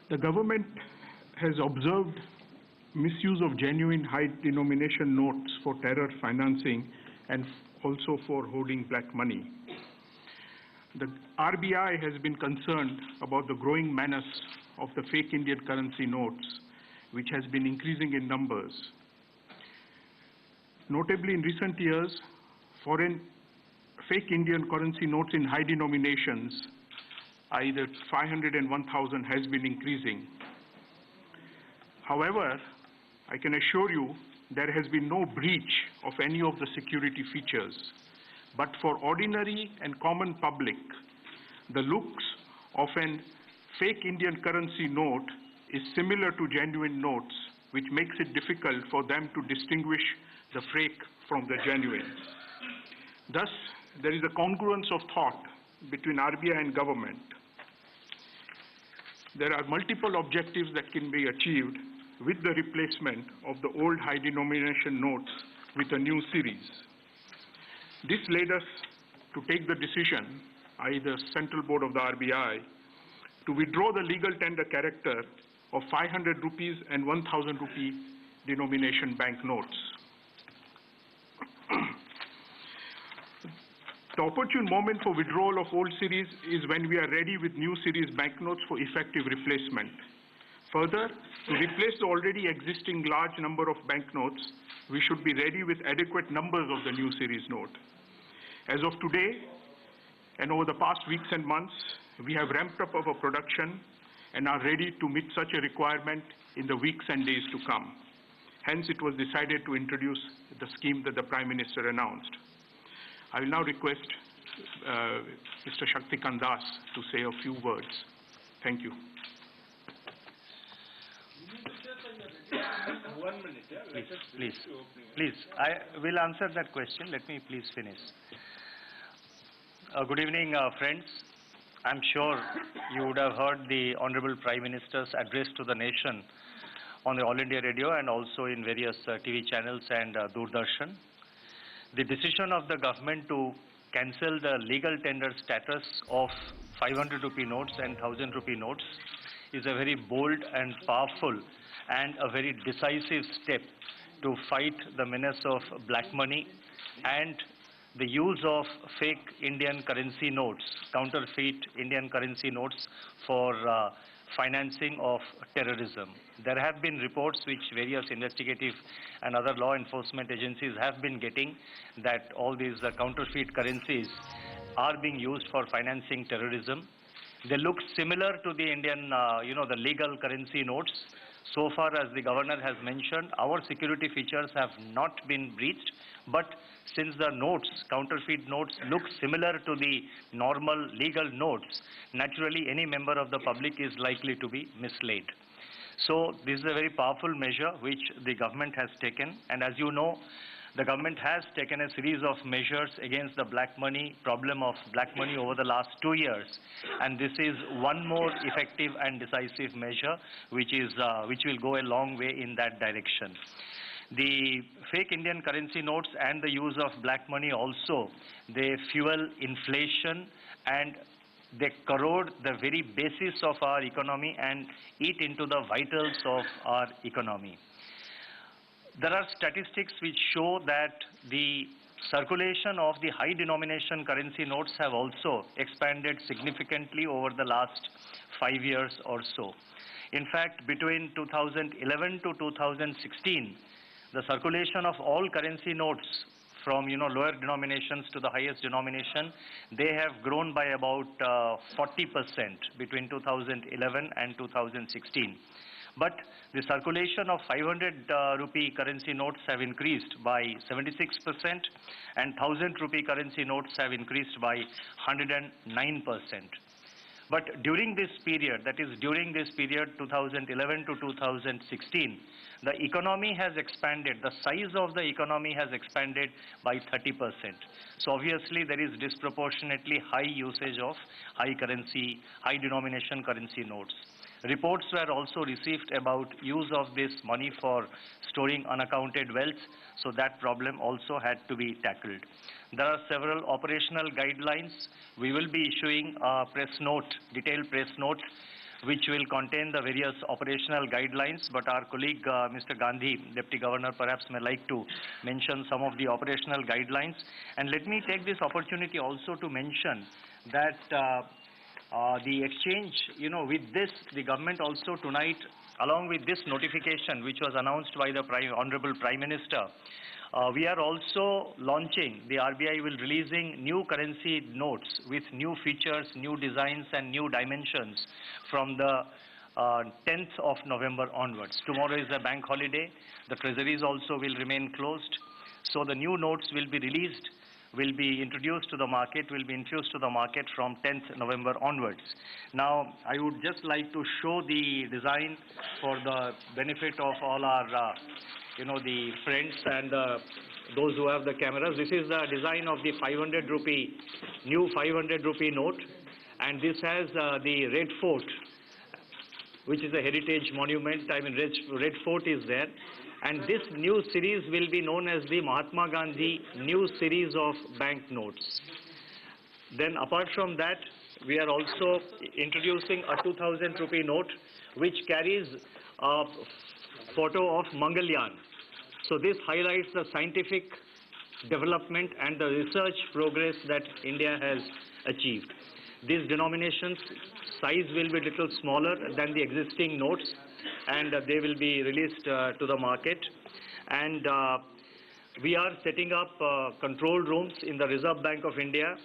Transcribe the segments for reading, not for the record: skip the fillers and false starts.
The government has observed misuse of genuine high denomination notes for terror financing and also for holding black money. The RBI has been concerned about the growing menace of the fake Indian currency notes, which has been increasing in numbers. Notably, in recent years, foreign fake Indian currency notes in high denominations, either 500 and 1,000, has been increasing. However, I can assure you there has been no breach of any of the security features. But for ordinary and common public, the looks of a fake Indian currency note is similar to genuine notes, which makes it difficult for them to distinguish the fake from the genuine. Thus, there is a congruence of thought between RBI and government. There are multiple objectives that can be achieved with the replacement of the old high denomination notes with a new series. This led us to take the decision, either Central Board of the RBI, to withdraw the legal tender character of 500 rupees and 1,000 rupee denomination banknotes. The opportune moment for withdrawal of old series is when we are ready with new series banknotes for effective replacement. Further, to replace the already existing large number of banknotes, we should be ready with adequate numbers of the new series note. As of today, and over the past weeks and months, we have ramped up our production and are ready to meet such a requirement in the weeks and days to come. Hence, it was decided to introduce the scheme that the Prime Minister announced. I will now request Mr. Shaktikant Das to say a few words. Thank you. 1 minute. Please. I will answer that question. Let me please finish. Good evening, friends. I'm sure you would have heard the Honorable Prime Minister's address to the nation on the All India Radio and also in various TV channels and Doordarshan. The decision of the government to cancel the legal tender status of 500 rupee notes and 1,000 rupee notes is a very bold and powerful and a very decisive step to fight the menace of black money and the use of fake Indian currency notes, counterfeit Indian currency notes for financing of terrorism. There have been reports which various investigative and other law enforcement agencies have been getting that all these counterfeit currencies are being used for financing terrorism. They look similar to the Indian, the legal currency notes. So far as the governor has mentioned, our security features have not been breached, but since the notes, counterfeit notes, look similar to the normal legal notes, naturally any member of the public is likely to be misled. So this is a very powerful measure which the government has taken, and as you know, the government has taken a series of measures against the black money, problem of black money over the last 2 years. And this is one more effective and decisive measure which will go a long way in that direction. The fake Indian currency notes and the use of black money also, they fuel inflation and they corrode the very basis of our economy and eat into the vitals of our economy. There are statistics which show that the circulation of the high denomination currency notes have also expanded significantly over the last 5 years or so. In fact, between 2011 to 2016, the circulation of all currency notes from lower denominations to the highest denomination, they have grown by about 40% between 2011 and 2016. But the circulation of 500 rupee currency notes have increased by 76% and 1,000 rupee currency notes have increased by 109%. But during this period, that is during this period 2011 to 2016, the economy has expanded, the size of the economy has expanded by 30%. So obviously there is disproportionately high usage of high denomination currency notes. Reports were also received about use of this money for storing unaccounted wealth, so that problem also had to be tackled. There are several operational guidelines. We will be issuing a press note, detailed press note, which will contain the various operational guidelines, but our colleague, Mr. Gandhi, Deputy Governor, perhaps may like to mention some of the operational guidelines. And let me take this opportunity also to mention that the exchange, with this, the government also tonight, along with this notification, which was announced by the Honorable Prime Minister, we are also launching, the RBI will releasing new currency notes with new features, new designs and new dimensions from the 10th of November onwards. Tomorrow is a bank holiday. The treasuries also will remain closed. So the new notes will be released, will be introduced to the market, will be infused to the market from 10th November onwards. Now, I would just like to show the design for the benefit of all our the friends and those who have the cameras. This is the design of the 500 rupee, new 500 rupee note, and this has the Red Fort, which is a heritage monument. I mean, Red Fort is there. And this new series will be known as the Mahatma Gandhi new series of banknotes. Then apart from that, we are also introducing a 2000 rupee note, which carries a photo of Mangalyaan. So this highlights the scientific development and the research progress that India has achieved. These denominations size will be little smaller than the existing notes, and they will be released to the market. And we are setting up control rooms in the Reserve Bank of India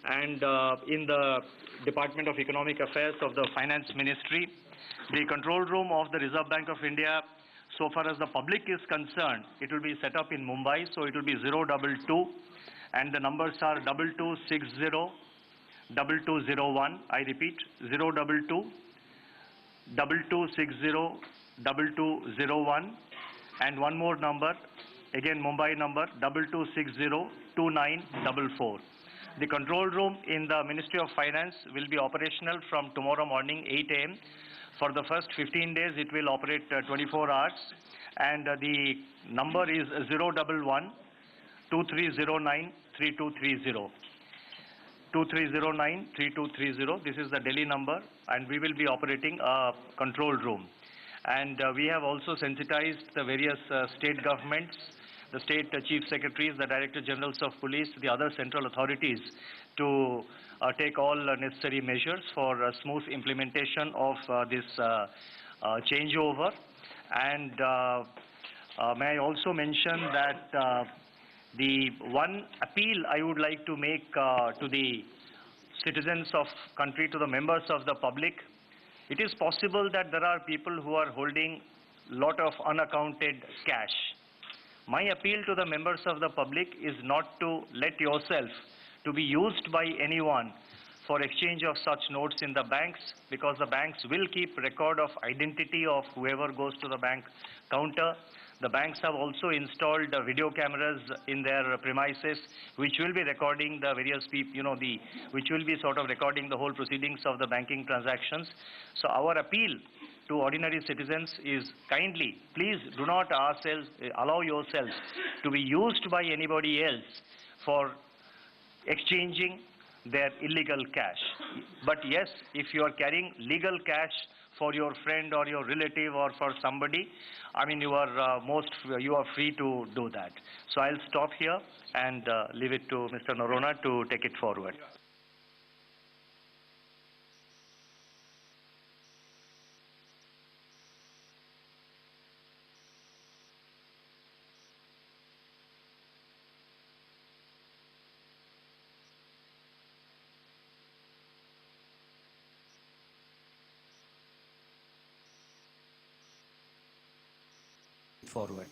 and in the Department of Economic Affairs of the Finance Ministry. The control room of the Reserve Bank of India, so far as the public is concerned, it will be set up in Mumbai, so it will be 022, and the numbers are 2260 2201. I repeat, 022 2260 2201, and one more number, again Mumbai number, 2260 2944. The control room in the Ministry of Finance will be operational from tomorrow morning 8 a.m. For the first 15 days, it will operate 24 hours, and the number is 011 2309 3230. 2309 3230. This is the Delhi number, and we will be operating a control room. And we have also sensitized the various state governments, the state chief secretaries, the director generals of police, the other central authorities to take all necessary measures for smooth implementation of this changeover. And may I also mention that the one appeal I would like to make to the citizens of country, to the members of the public, it is possible that there are people who are holding lot of unaccounted cash. My appeal to the members of the public is not to let yourself to be used by anyone for exchange of such notes in the banks, because the banks will keep record of identity of whoever goes to the bank counter. The banks have also installed video cameras in their premises, which will be recording the various people, which will be sort of recording the whole proceedings of the banking transactions. So our appeal to ordinary citizens is kindly, please do not allow yourselves to be used by anybody else for exchanging their illegal cash. But yes, if you are carrying legal cash for your friend or your relative or for somebody, I mean, you are free to do that. So I'll stop here and leave it to Mr. Noronha to take it forward. Forward.